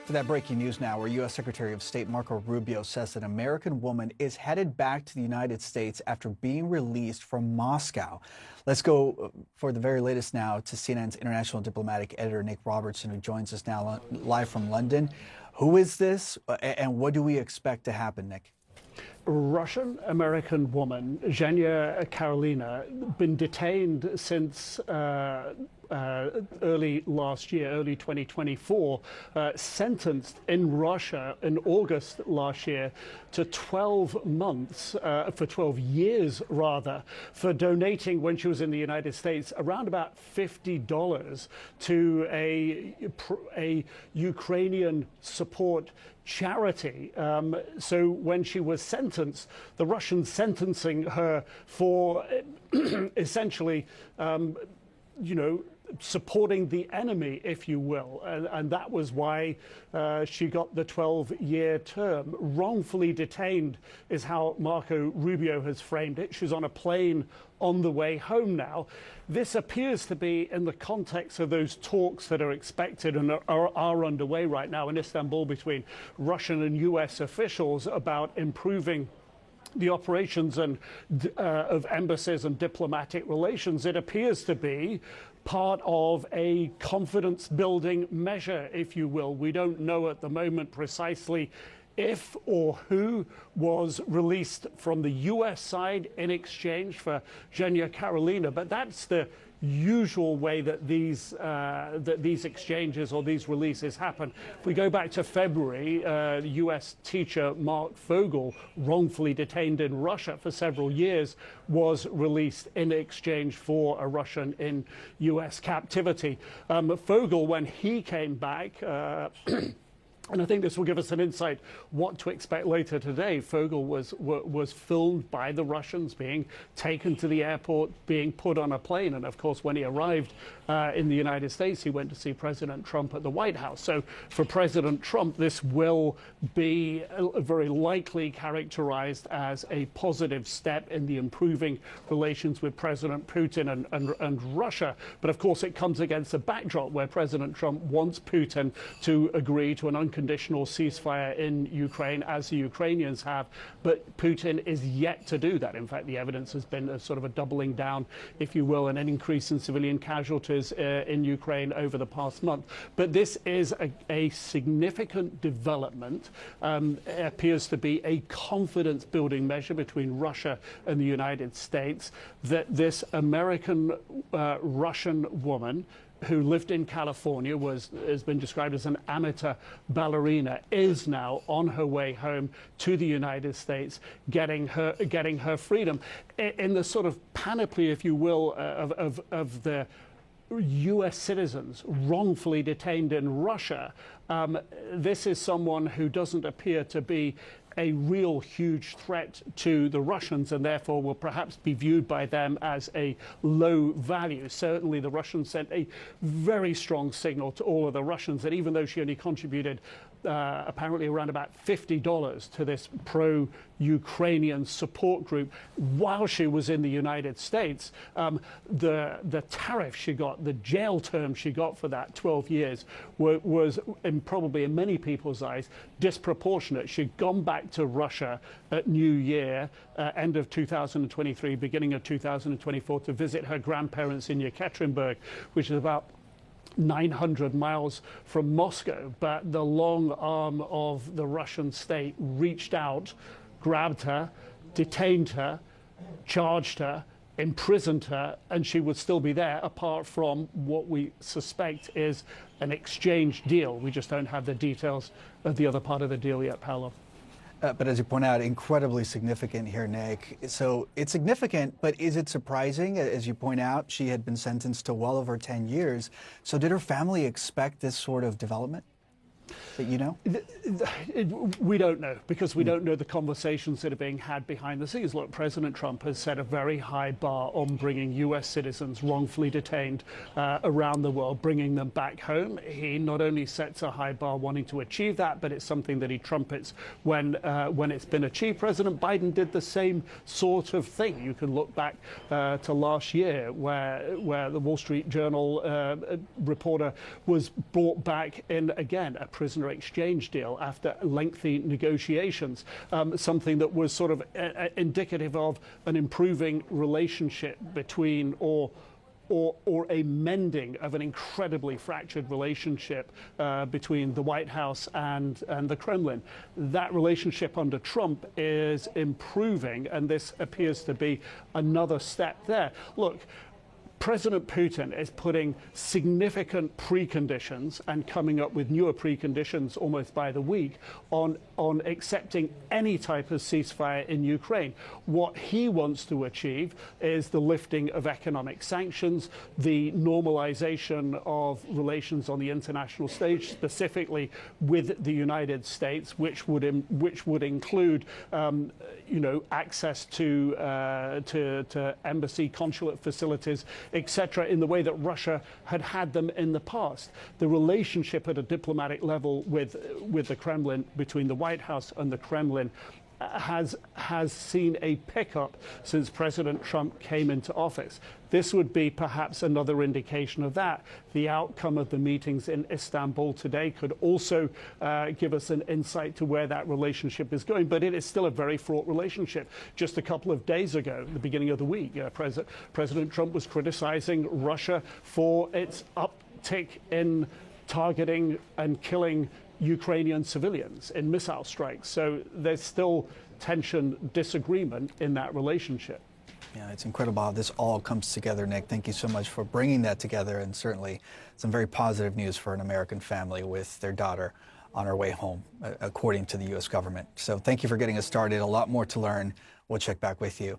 For that breaking news now, where U.S. Secretary of State Marco Rubio says an American woman is headed back to the United States after being released from Moscow. Let's go for the very latest now to CNN's international diplomatic editor, Nick Robertson, who joins us now live from London. Who is this and what do we expect to happen, Nick? Russian-American woman, Zhenya Karolina, been detained since early last year, early 2024, sentenced in Russia in August last year to 12 months, for 12 years rather, for donating when she was in the United States around about $50 to a Ukrainian support charity. So when she was sentenced, the Russians sentencing her for essentially, supporting the enemy, if you will. And that was why she got the 12-year term. Wrongfully detained is how Marco Rubio has framed it. She's on a plane on the way home now. This appears to be in the context of those talks that are expected and are underway right now in Istanbul between Russian and U.S. officials about improving the operations and of embassies and diplomatic relations. It appears to be part of a confidence-building measure, if you will. We don't know at the moment precisely if or who was released from the U.S. side in exchange for Zhenya Karolina, but that's the usual way that these exchanges or these releases happen. If we go back to February, U.S. teacher Mark Fogel, wrongfully detained in Russia for several years, was released in exchange for a Russian in U.S. captivity. Fogel, when he came back, and I think this will give us an insight what to expect later today. Fogel was filmed by the Russians being taken to the airport, being put on a plane. And of course, when he arrived in the United States, he went to see President Trump at the White House. So for President Trump, this will be very likely characterized as a positive step in the improving relations with President Putin and Russia. But of course, it comes against a backdrop where President Trump wants Putin to agree to an unconditional ceasefire in Ukraine, as the Ukrainians have, but Putin is yet to do that. In fact, the evidence has been a sort of a doubling down, if you will, and an increase in civilian casualties in Ukraine over the past month. But this is a significant development. It appears to be a confidence-building measure between Russia and the United States that this American-Russian woman who lived in California, has been described as an amateur ballerina, is now on her way home to the United States, getting her freedom. In the sort of panoply, if you will, of the U.S. citizens wrongfully detained in Russia, this is someone who doesn't appear to be a real huge threat to the Russians and therefore will perhaps be viewed by them as a low value. Certainly the Russians sent a very strong signal to all of the Russians that even though she only contributed apparently around about $50 to this pro-Ukrainian support group while she was in the United States, the tariff she got, the jail term she got for that 12 years was probably in many people's eyes disproportionate. She'd gone back to Russia at New Year, end of 2023, beginning of 2024, to visit her grandparents in Yekaterinburg, which is about 900 miles from Moscow, but the long arm of the Russian state reached out, grabbed her, detained her, charged her, imprisoned her, and she would still be there apart from what we suspect is an exchange deal. We just don't have the details of the other part of the deal yet, Paolo. But as you point out, incredibly significant here, Nick. So it's significant, but is it surprising? As you point out, she had been sentenced to well over 10 years. So did her family expect this sort of development? That you know? We don't know, because we don't know the conversations that are being had behind the scenes. Look, President Trump has set a very high bar on bringing U.S. citizens wrongfully detained around the world, bringing them back home. He not only sets a high bar wanting to achieve that, but it's something that he trumpets when it's been achieved. President Biden did the same sort of thing. You can look back to last year where the Wall Street Journal reporter was brought back in, again, a prisoner prisoner exchange deal after lengthy negotiations, something that was sort of indicative of an improving relationship between or a mending of an incredibly fractured relationship between the White House and the Kremlin. That relationship under Trump is improving, and this appears to be another step there. Look, President Putin is putting significant preconditions and coming up with newer preconditions almost by the week on accepting any type of ceasefire in Ukraine. What he wants to achieve is the lifting of economic sanctions, the normalization of relations on the international stage, specifically with the United States, which would include access to embassy, consulate facilities, etc., in the way that Russia had them in the past. The relationship at a diplomatic level with the Kremlin, between the White House and the Kremlin, has seen a pickup since President Trump came into office. This would be perhaps another indication of that. The outcome of the meetings in Istanbul today could also give us an insight to where that relationship is going, but it is still a very fraught relationship. Just a couple of days ago, the beginning of the week, President Trump was criticizing Russia for its uptick in targeting and killing Ukrainian civilians in missile strikes. So there's still tension, disagreement in that relationship. Yeah, it's incredible how this all comes together, Nick. Thank you so much for bringing that together, and certainly some very positive news for an American family with their daughter on her way home, according to the U.S. government. So thank you for getting us started. A lot more to learn. We'll check back with you.